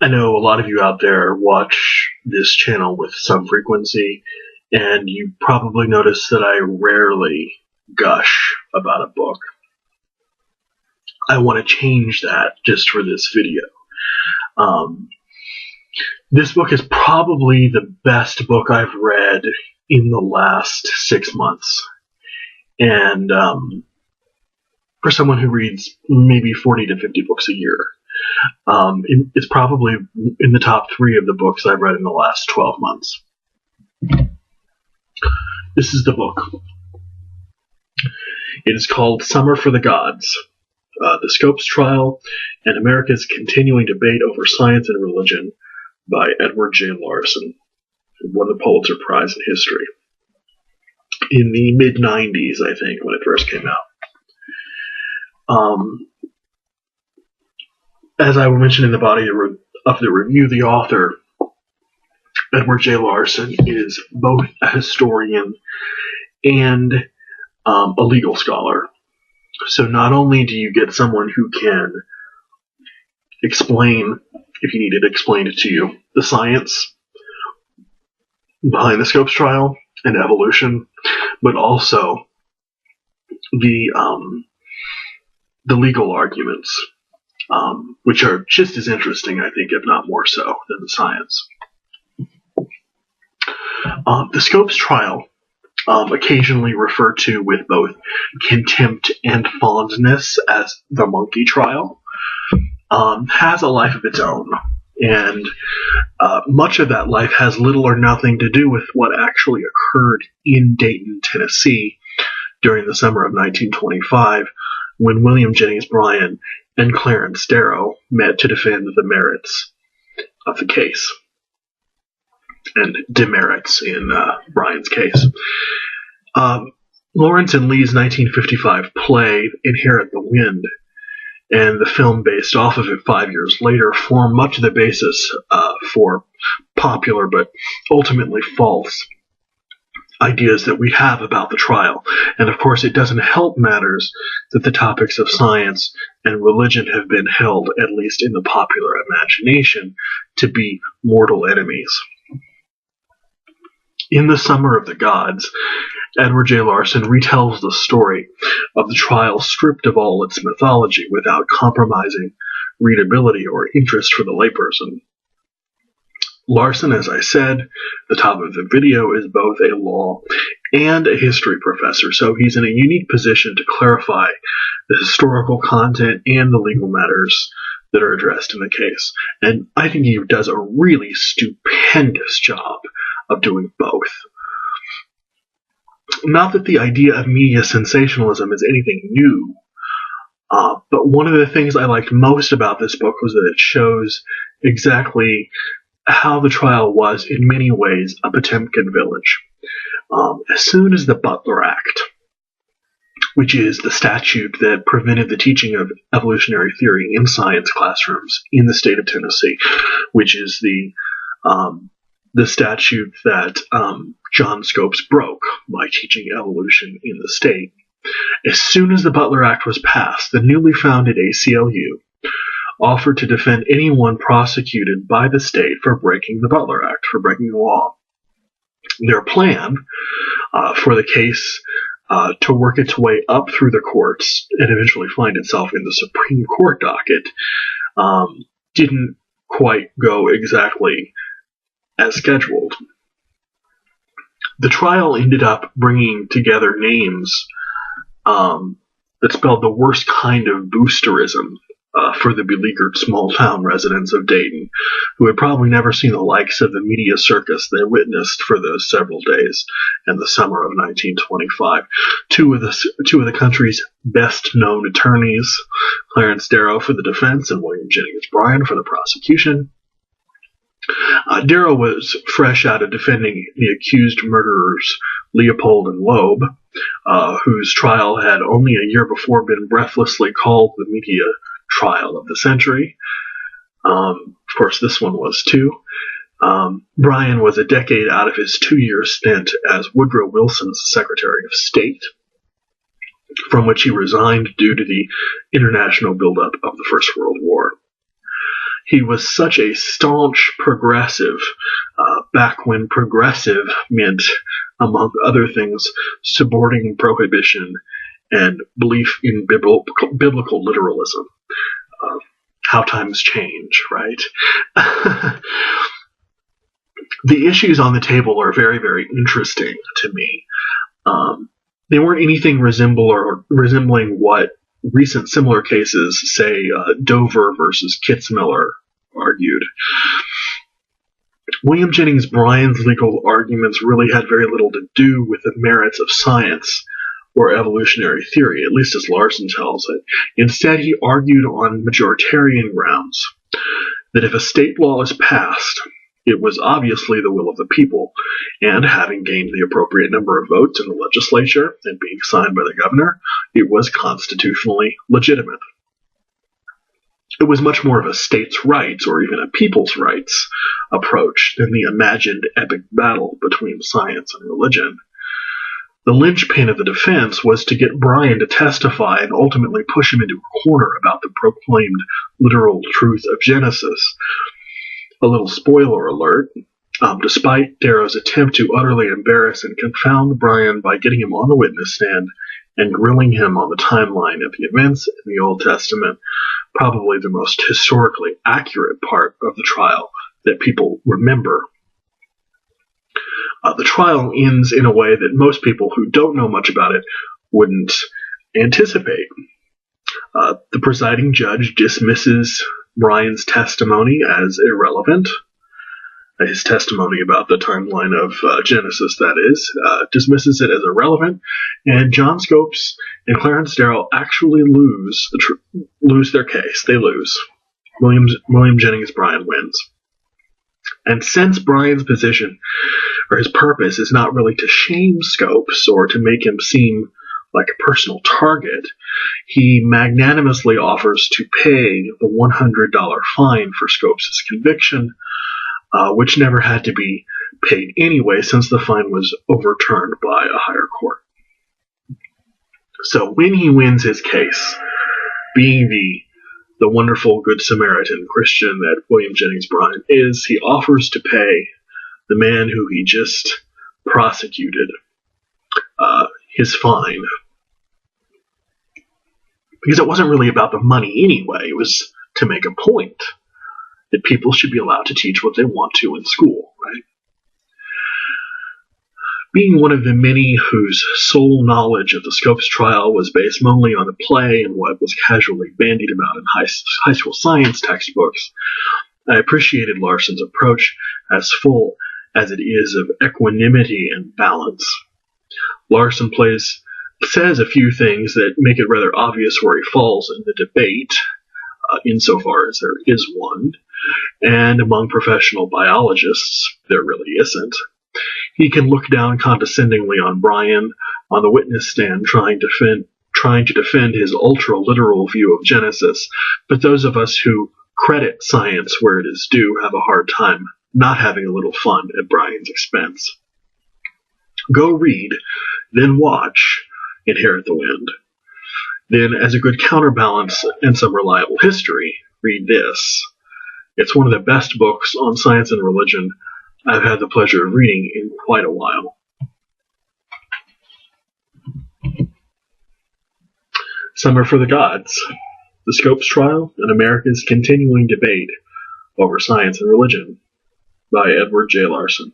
I know a lot of you out there watch this channel with some frequency, and you probably notice that I rarely gush about a book. I want to change that just for this video. This book is probably the best book I've read in the last 6 months. And for someone who reads maybe 40 to 50 books a year, it's probably in the top 3 of the books I've read in the last 12 months. This is the book. It is called Summer for the Gods, The Scopes Trial and America's Continuing Debate Over Science and Religion by Edward J. Larson, who won the Pulitzer Prize in History in the mid-90s, I think, when it first came out. As I mentioned in the body of the review, the author, Edward J. Larson, is both a historian and a legal scholar. So not only do you get someone who can explain, if you need it explained to you, the science behind the Scopes trial and evolution, but also the legal arguments, which are just as interesting, I think, if not more so, than the science. The Scopes trial, occasionally referred to with both contempt and fondness as the monkey trial, has a life of its own. And much of that life has little or nothing to do with what actually occurred in Dayton, Tennessee during the summer of 1925, when William Jennings Bryan and Clarence Darrow met to defend the merits of the case, and demerits in Bryan's case. Lawrence and Lee's 1955 play Inherit the Wind, and the film based off of it 5 years later, form much of the basis for popular but ultimately false ideas that we have about the trial. And of course, it doesn't help matters that the topics of science and religion have been held, at least in the popular imagination, to be mortal enemies. In The Summer of the Gods, Edward J. Larson retells the story of the trial stripped of all its mythology without compromising readability or interest for the layperson. Larson, as I said, the top of the video, is both a law and a history professor, so he's in a unique position to clarify the historical content and the legal matters that are addressed in the case. And I think he does a really stupendous job of doing both. Not that the idea of media sensationalism is anything new, but one of the things I liked most about this book was that it shows exactly how the trial was, in many ways, a Potemkin village. As soon as the Butler Act, which is the statute that prevented the teaching of evolutionary theory in science classrooms in the state of Tennessee, which is the statute that John Scopes broke by teaching evolution in the state. As soon as the Butler Act was passed, the newly founded ACLU offered to defend anyone prosecuted by the state for breaking the Butler Act, for breaking the law. Their plan for the case to work its way up through the courts and eventually find itself in the Supreme Court docket didn't quite go exactly as scheduled. The trial ended up bringing together names that spelled the worst kind of boosterism for the beleaguered small-town residents of Dayton, who had probably never seen the likes of the media circus they witnessed for those several days in the summer of 1925. Two of the country's best-known attorneys, Clarence Darrow for the defense and William Jennings Bryan for the prosecution. Darrow was fresh out of defending the accused murderers Leopold and Loeb, whose trial had only a year before been breathlessly called the media trial of the century. Of course, this one was too. Bryan was a decade out of his 2-year stint as Woodrow Wilson's Secretary of State, from which he resigned due to the international buildup of the First World War. He was such a staunch progressive, back when progressive meant, among other things, supporting prohibition and belief in biblical literalism. How times change, right? The issues on the table are very, very interesting to me. They weren't anything resembling what recent similar cases, say Dover versus Kitzmiller, argued. William Jennings Bryan's legal arguments really had very little to do with the merits of science or evolutionary theory, at least as Larson tells it. Instead, he argued on majoritarian grounds that if a state law is passed, it was obviously the will of the people, and having gained the appropriate number of votes in the legislature and being signed by the governor, it was constitutionally legitimate. It was much more of a states' rights, or even a people's rights, approach than the imagined epic battle between science and religion. The linchpin of the defense was to get Bryan to testify and ultimately push him into a corner about the proclaimed literal truth of Genesis. A little spoiler alert, despite Darrow's attempt to utterly embarrass and confound Bryan by getting him on the witness stand and grilling him on the timeline of the events in the Old Testament, probably the most historically accurate part of the trial that people remember. The trial ends in a way that most people who don't know much about it wouldn't anticipate. The presiding judge dismisses Bryan's testimony as irrelevant. His testimony about the timeline of Genesis, that is, dismisses it as irrelevant, and John Scopes and Clarence Darrow actually lose their case. They lose. William Jennings Bryan wins. And since Bryan's position, or his purpose, is not really to shame Scopes or to make him seem like a personal target, he magnanimously offers to pay the $100 fine for Scopes' conviction, which never had to be paid anyway since the fine was overturned by a higher court. So when he wins his case, being the wonderful Good Samaritan Christian that William Jennings Bryan is, he offers to pay the man who he just prosecuted his fine. Because it wasn't really about the money anyway. It was to make a point that people should be allowed to teach what they want to in school, right? Being one of the many whose sole knowledge of the Scopes trial was based mainly on a play and what was casually bandied about in high school science textbooks, I appreciated Larson's approach as full as it is of equanimity and balance. Larson says a few things that make it rather obvious where he falls in the debate, insofar as there is one, and among professional biologists, there really isn't. He can look down condescendingly on Bryan on the witness stand trying to defend his ultra-literal view of Genesis, but those of us who credit science where it is due have a hard time not having a little fun at Bryan's expense. Go read, then watch Inherit the Wind. Then, as a good counterbalance and some reliable history, read this. It's one of the best books on science and religion I've had the pleasure of reading in quite a while. Summer for the Gods. The Scopes Trial and America's Continuing Debate Over Science and Religion by Edward J. Larson.